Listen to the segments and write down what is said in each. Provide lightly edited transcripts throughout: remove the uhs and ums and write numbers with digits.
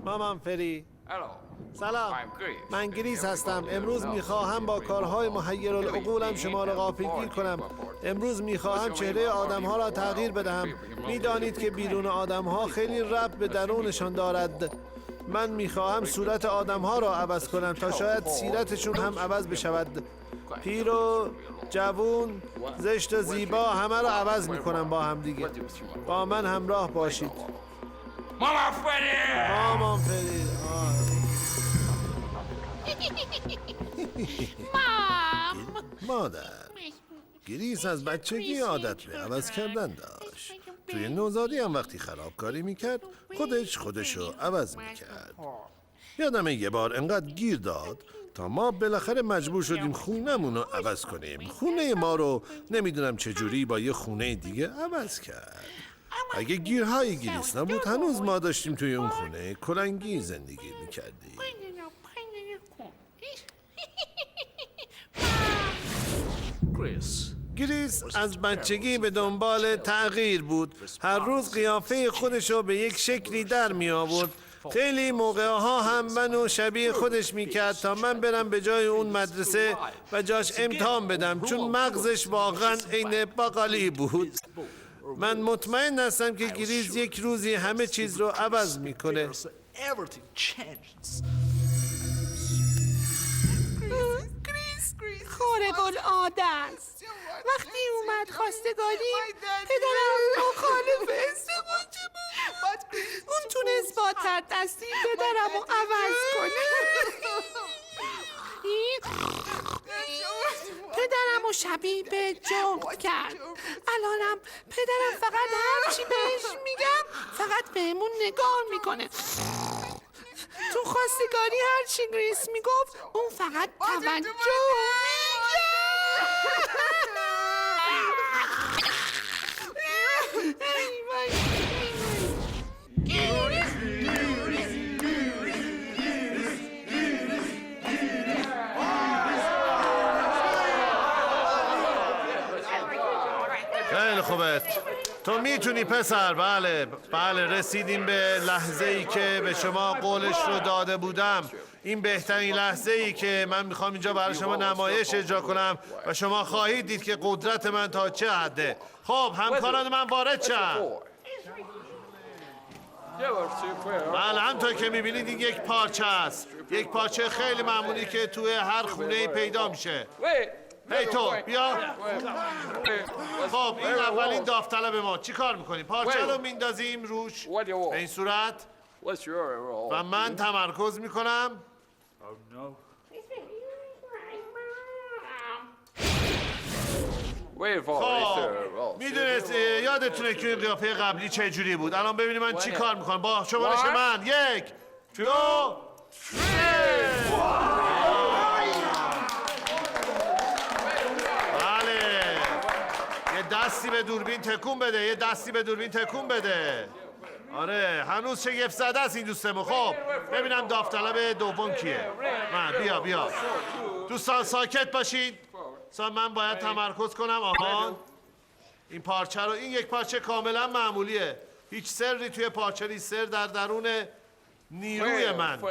مامان فری. Hello. سلام، I'm Chris. من گریس هستم. امروز میخواهم با کارهای محیرالعقولم شما را غافلگیر کنم. امروز میخواهم چهره آدمها را تغییر بدهم. میدانید که بیرون آدمها خیلی ربط به درونشان دارد. من میخواهم صورت آدمها را عوض کنم تا شاید سیرتشون هم عوض بشود. پیر و جوون، زشت و زیبا، همه را عوض میکنم با هم دیگه. با من همراه باشید. Mama Freddy! مامان فری. مادر، گریس از بچگی عادت به عوض کردن داشت. توی نوزادی هم وقتی خرابکاری میکرد خودشو عوض میکرد. یادمه یه بار انقدر گیر داد تا ما بالاخره مجبور شدیم خونمون رو عوض کنیم. خونه ما رو نمیدونم چجوری با یه خونه دیگه عوض کرد. اگه گیرهای گریس نبود هنوز ما داشتیم توی اون خونه کلنگی زندگی میکردیم. گریس از بچگی به دنبال تغییر بود. هر روز قیافه خودشو به یک شکلی در می آورد. خیلی موقعها هم منو شبیه خودش میکرد تا من برم به جای اون مدرسه و جاش امتحان بدم، چون مغزش واقعا عین باقالی بود. من مطمئن هستم که گریز یک روزی همه چیز رو عوض میکنه. خارق العاده است. وقتی اومد خواستگاری پدرم مخالف ازدواج بود. اون تونست با تردستی پدرم رو عوض کنه. پدرم رو شبیه به جغد کرد. الانم پدرم فقط هرچی بهش میگم فقط بهمون نگاه میکنه. تو خواستگاری هرچی گریس میگفت اون فقط توجه خیلی خوبه، تو میتونی پسر. بله رسیدیم به لحظه ای که به شما قولش رو داده بودم. این بهترین لحظه ای که من میخوام اینجا برای شما نمایش اجرا کنم و شما خواهید دید که قدرت من تا چه حده. خب همکاران من وارد شن. بله، همطور که میبینید این یک پارچه است. یک پارچه خیلی معمولی که توی هر خونه پیدا میشه. هی تو بیا. خب این اولین داوطلب ما. چی کار میکنیم؟ پارچه رو میندازیم روش به این صورت و من تمرکز میکنم. خب میدونست، یادتونه که این قیافه قبلی چه جوری بود. الان ببینید من چی کار میکنم با شمارش من. 1 2 3. دستی به دوربین تکون بده. آره هنوز شگفت زده است این دوستمون. خب ببینم داوطلب دوم کیه. من بیا دوستان ساکت باشید. من باید تمرکز کنم. آها این پارچه رو، این یک پارچه کاملا معمولیه. هیچ سری توی پارچه نیست. سر در درون نیروی من.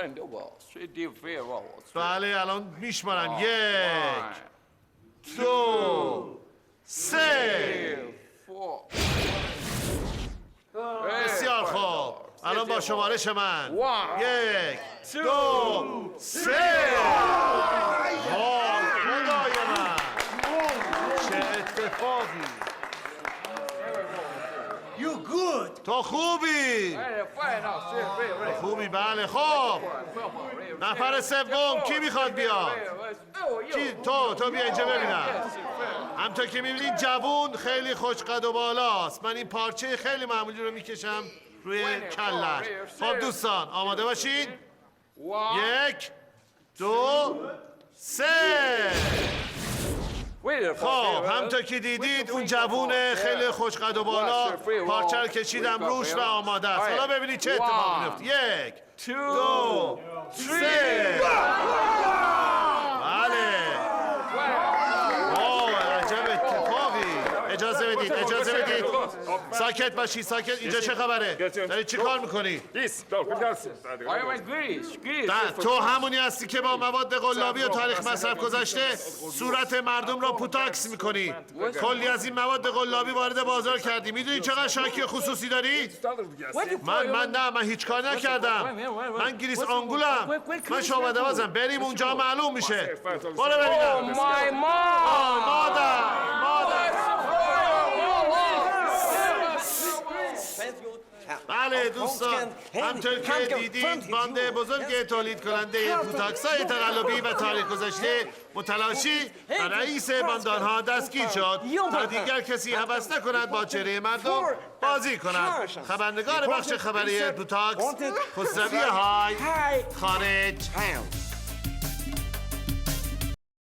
بله الان میشمارم. 1 2 3. بسیار خوب. الان با شمارش من 1 2 3. خدای من چه اتفاقی. تو خوبی. بله. خب نفر سوم کی میخواد بیاد؟ تو بیا اینجا ببینم. همطور که میبینید جوون خیلی خوش قد و بالاست. من این پارچه خیلی معمولی رو میکشم روی کلش. خب دوستان آماده باشید. 1 2 3. خب همطور که دیدید اون جوون خیلی خوش قد و بالا پارچه رو کشیدم روش و آماده است. حالا ببینید چه اتفاقی میفته. 1 2 3. بله. عجب اتفاقی. اجازه بدید. ساکت باشی ساکت. اینجا چه خبره؟ داری چی کار میکنی؟ تو همونی هستی که با مواد قلابی و تاریخ مصرف گذاشته صورت مردم را پوتاکس میکنی. کلی از این مواد قلابی وارد بازار کردی. میدونی چقدر شاکی خصوصی داری؟ من هیچ کار نکردم. من گریس آنگولم. من شعبده بازم. بریم اونجا معلوم میشه. برو ببینم. مادر بله دوستان، همطور که دیدید باند بزرگ تولید کننده پوتاکس‌های تقلبی و تاریخ گذشته متلاشی و رئیس باندانها دستگیر شد تا دیگر کسی هوس نکند با چهره مردم بازی کند. خبرنگار بخش خبری پوتاکس خسروی های خارج.